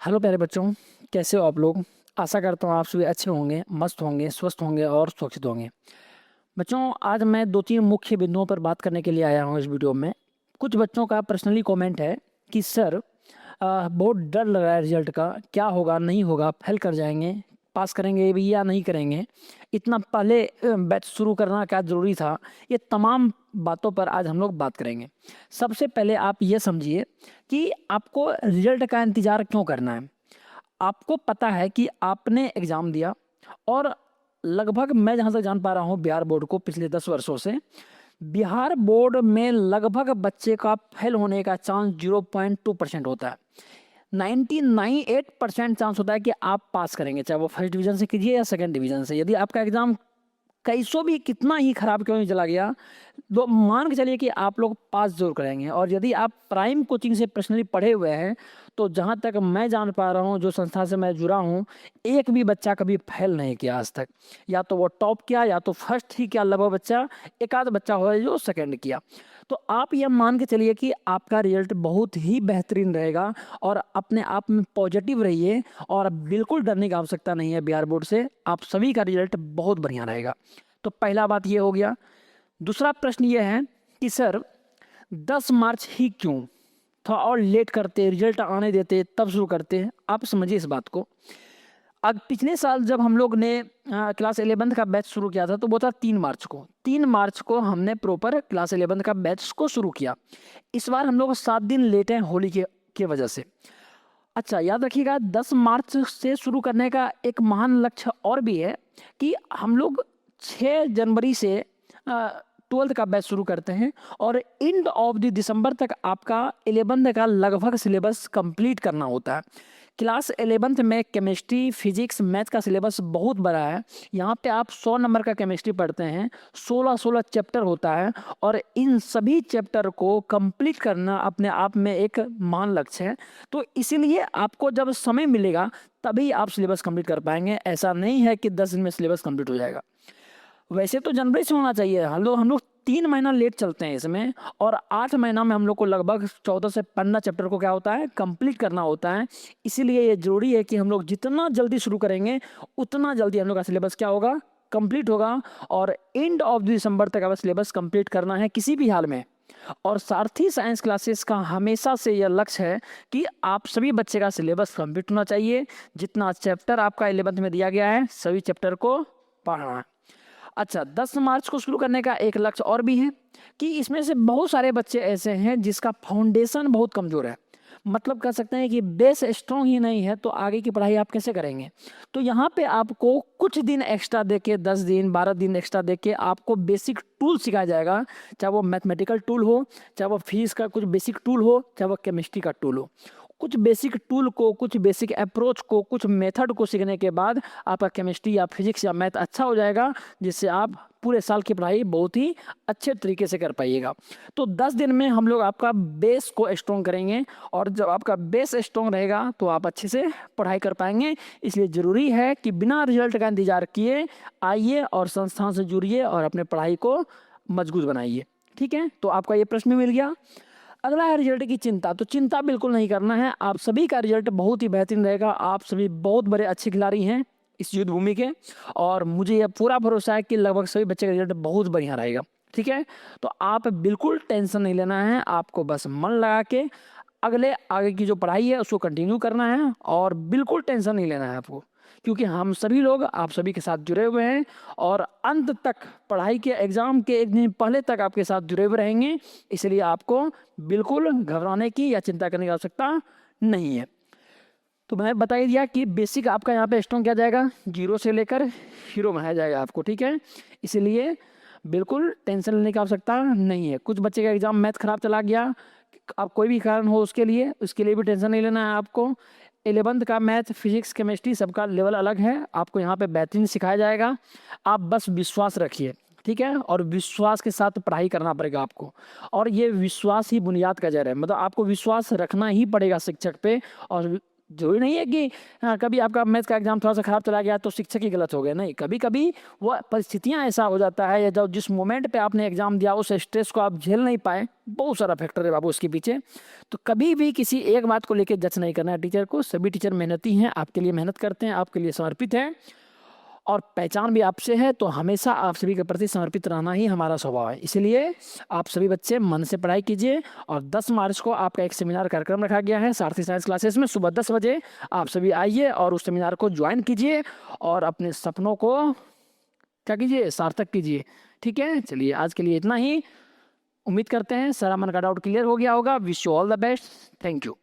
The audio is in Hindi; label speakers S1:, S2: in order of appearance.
S1: हेलो प्यारे बच्चों, कैसे हो आप लोग। आशा करता हूँ आप सभी अच्छे होंगे, मस्त होंगे, स्वस्थ होंगे और सुरक्षित होंगे। बच्चों, आज मैं दो तीन मुख्य बिंदुओं पर बात करने के लिए आया हूँ इस वीडियो में। कुछ बच्चों का पर्सनली कमेंट है कि सर बहुत डर लग रहा है रिजल्ट का, क्या होगा नहीं होगा, फेल कर जाएंगे, पास करेंगे भी या नहीं करेंगे, इतना पहले बैच शुरू करना क्या ज़रूरी था। ये तमाम बातों पर आज हम लोग बात करेंगे। सबसे पहले आप ये समझिए कि आपको रिजल्ट का इंतज़ार क्यों करना है। आपको पता है कि आपने एग्ज़ाम दिया और लगभग मैं जहाँ तक जान पा रहा हूँ बिहार बोर्ड को पिछले 10 वर्षों से, बिहार बोर्ड में लगभग बच्चे का फेल होने का चांस 0.2% होता है। 98% चांस होता है कि आप पास करेंगे, चाहे वो फर्स्ट डिवीजन से कीजिए या सेकंड डिवीजन से। यदि आपका एग्ज़ाम कैसो भी कितना ही खराब क्यों नहीं चला गया, तो मान के चलिए कि आप लोग पास जरूर करेंगे। और यदि आप प्राइम कोचिंग से पर्सनली पढ़े हुए हैं, तो जहाँ तक मैं जान पा रहा हूँ, जो संस्था से मैं जुड़ा हूँ, एक भी बच्चा कभी फेल नहीं किया आज तक। या तो वो टॉप किया या तो फर्स्ट ही किया, लगभग बच्चा एक आध बच्चा हो जो सेकंड किया। तो आप यह मान के चलिए कि आपका रिजल्ट बहुत ही बेहतरीन रहेगा। और अपने आप में पॉजिटिव रहिए और बिल्कुल डरने की आवश्यकता नहीं है बिहार बोर्ड से। आप सभी का रिजल्ट बहुत बढ़िया रहेगा। तो पहला बात ये हो गया। दूसरा प्रश्न ये है कि सर 10 मार्च ही क्यों, थोड़ा और लेट करते, रिजल्ट आने देते तब शुरू करते। आप समझिए इस बात को। अब पिछले साल जब हम लोग ने क्लास 11th का बैच शुरू किया था, तो वो था 3 मार्च को। 3 मार्च को हमने प्रॉपर क्लास 11th का बैच को शुरू किया। इस बार हम लोग 7 दिन लेट हैं होली के वजह से। अच्छा, याद रखिएगा 10 मार्च से शुरू करने का एक महान लक्ष्य और भी है कि हम लोग 6 जनवरी से 12th का बैच शुरू करते हैं और एंड ऑफ द दिसंबर तक आपका 11th का लगभग सिलेबस कंप्लीट करना होता है। क्लास 11th में केमिस्ट्री, फिजिक्स, मैथ का सिलेबस बहुत बड़ा है। यहाँ पे आप 100 नंबर का केमिस्ट्री पढ़ते हैं, 16 चैप्टर होता है और इन सभी चैप्टर को कंप्लीट करना अपने आप में एक महान लक्ष्य है। तो इसीलिए आपको जब समय मिलेगा तभी आप सिलेबस कंप्लीट कर पाएंगे। ऐसा नहीं है कि 10 दिन में सिलेबस कंप्लीट हो जाएगा। वैसे तो जनवरी से होना चाहिए। हम लोग 3 महीना लेट चलते हैं इसमें। और 8 महीना में हम लोग को लगभग 14 से 15 चैप्टर को क्या होता है, कंप्लीट करना होता है। इसीलिए ये जरूरी है कि हम लोग जितना जल्दी शुरू करेंगे उतना जल्दी हम लोग का सिलेबस क्या होगा, कंप्लीट होगा। और एंड ऑफ दिसंबर तक हमें सिलेबस कंप्लीट करना है किसी भी हाल में। और सारथी साइंस क्लासेस का हमेशा से यह लक्ष्य है कि आप सभी बच्चे का सिलेबस कंप्लीट होना चाहिए। जितना चैप्टर आपका 11th में दिया गया है, सभी चैप्टर को पढ़ना है। अच्छा, 10 मार्च को शुरू करने का एक लक्ष्य और भी है कि इसमें से बहुत सारे बच्चे ऐसे हैं जिसका फाउंडेशन बहुत कमज़ोर है। मतलब कह सकते हैं कि बेस स्ट्रॉन्ग ही नहीं है, तो आगे की पढ़ाई आप कैसे करेंगे। तो यहाँ पे आपको कुछ दिन एक्स्ट्रा देके, 10 दिन 12 दिन एक्स्ट्रा देके आपको बेसिक टूल सिखाया जाएगा। चाहे वो मैथमेटिकल टूल हो, चाहे वो फिजिक्स का कुछ बेसिक टूल हो, चाहे वो केमिस्ट्री का टूल हो। कुछ बेसिक टूल को, कुछ बेसिक अप्रोच को, कुछ मेथड को सीखने के बाद आपका केमिस्ट्री या फिजिक्स या मैथ अच्छा हो जाएगा, जिससे आप पूरे साल की पढ़ाई बहुत ही अच्छे तरीके से कर पाइएगा। तो 10 दिन में हम लोग आपका बेस को स्ट्रॉन्ग करेंगे। और जब आपका बेस स्ट्रॉन्ग रहेगा तो आप अच्छे से पढ़ाई कर पाएंगे। इसलिए ज़रूरी है कि बिना रिजल्ट का इंतज़ार किए आइए और संस्थान से जुड़िए और अपने पढ़ाई को मजबूत बनाइए। ठीक है, तो आपका ये प्रश्न मिल गया। अगला है रिजल्ट की चिंता। तो चिंता बिल्कुल नहीं करना है, आप सभी का रिजल्ट बहुत ही बेहतरीन रहेगा। आप सभी बहुत बड़े अच्छे खिलाड़ी हैं इस युद्ध भूमि के। और मुझे यह पूरा भरोसा है कि लगभग सभी बच्चे का रिजल्ट बहुत बढ़िया रहेगा। ठीक है, तो आप बिल्कुल टेंशन नहीं लेना है। आपको बस मन लगा के आगे की जो पढ़ाई है उसको कंटिन्यू करना है और बिल्कुल टेंशन नहीं लेना है आपको। क्योंकि हम सभी लोग आप सभी के साथ जुड़े हुए हैं और अंत तक, पढ़ाई के एग्ज़ाम के एक दिन पहले तक आपके साथ जुड़े हुए रहेंगे। इसलिए आपको बिल्कुल घबराने की या चिंता करने की आवश्यकता नहीं है। तो मैं बता ही दिया कि बेसिक आपका यहाँ पे स्ट्रॉन्ग किया जाएगा, 0 से लेकर हीरो बनाया जाएगा आपको। ठीक है, इसलिए बिल्कुल टेंशन लेने की आवश्यकता नहीं है। कुछ बच्चे का एग्ज़ाम मैथ खराब चला गया, आप कोई भी कारण हो उसके लिए भी टेंशन नहीं लेना है आपको। 11th का मैथ, फिजिक्स, केमिस्ट्री सबका लेवल अलग है। आपको यहाँ पे बेहतरीन सिखाया जाएगा। आप बस विश्वास रखिए। ठीक है, और विश्वास के साथ पढ़ाई करना पड़ेगा आपको। और ये विश्वास ही बुनियाद का जड़ है। मतलब आपको विश्वास रखना ही पड़ेगा शिक्षक पे। और ज़रूरी नहीं है कि कभी आपका मैथ्स का एग्ज़ाम थोड़ा-सा ख़राब चला गया तो शिक्षक ही गलत हो गए, नहीं। कभी-कभी वो परिस्थितियाँ ऐसा हो जाता है या जब जिस मोमेंट पे आपने एग्ज़ाम दिया उस स्ट्रेस को आप झेल नहीं पाए, बहुत सारा फैक्टर है बाबू उसके पीछे। तो कभी भी किसी एक बात को लेके जज नहीं करना है टीचर को, सभी टीचर मेहनती हैं, आपके लिए मेहनत करते हैं, आपके लिए समर्पित हैं और पहचान भी आपसे है, तो हमेशा आप सभी के प्रति समर्पित रहना ही हमारा स्वभाव है। इसलिए आप सभी बच्चे मन से पढ़ाई कीजिए और 10 मार्च को आपका एक सेमिनार कार्यक्रम रखा गया है सारथी साइंस क्लासेस में सुबह 10 बजे। आप सभी आइए और उस सेमिनार को ज्वाइन कीजिए और अपने सपनों को क्या कीजिए, सार्थक कीजिए। ठीक है? चलिए आज के लिए इतना ही। उम्मीद करते हैं सारा मन का डाउट क्लियर हो गया होगा। Wish you all the best. Thank you.